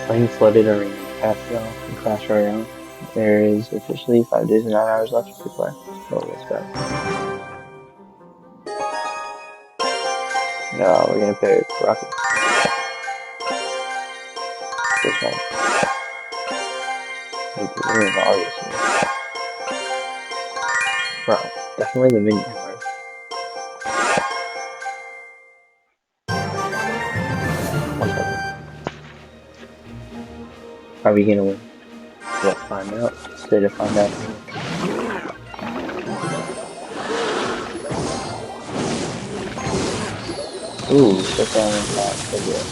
Playing Flooded Arena Pascal and Clash Royale. There is officially 5 days and 9 hours left to play. So let's go. No, we're gonna pick Rocket. This one. We're in August. Bro, definitely the mini hammer. One second. Are we gonna win? Let's find out. Stay to find out. Ooh, shut down and not so good.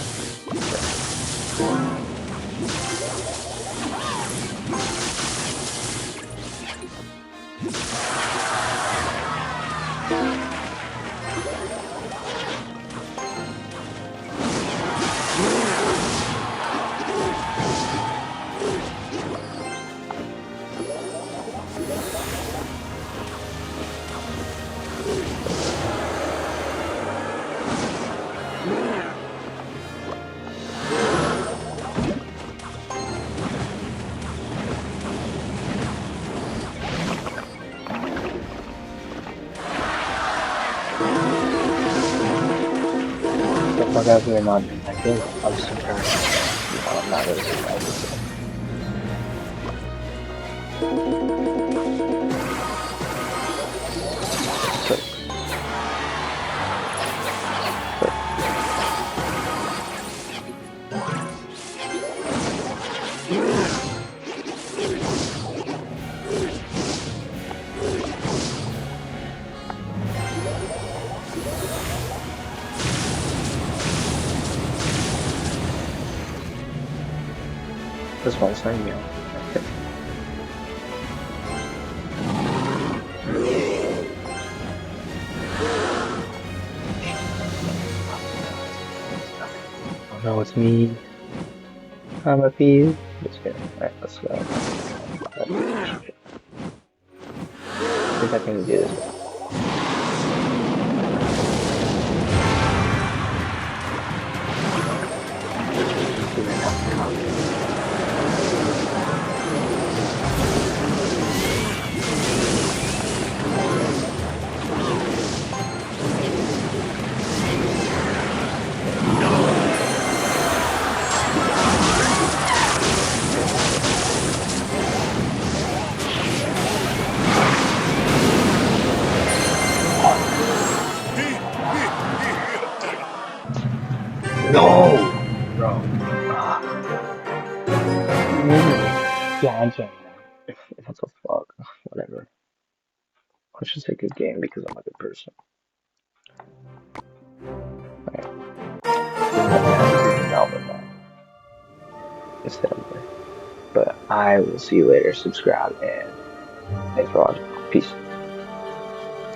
Fuck out here not doing that good. I'm surprised. I'm not really surprised. This one's not you. Oh no, it's me. I'm a few. Just kidding. Alright, let's go. I think I can do this. No! Bro. Yeah, I can't. What the fuck? Whatever. Let's just take a game because I'm a good person. Alright. Instead of there. But I will see you later. Subscribe and thanks for watching. Peace.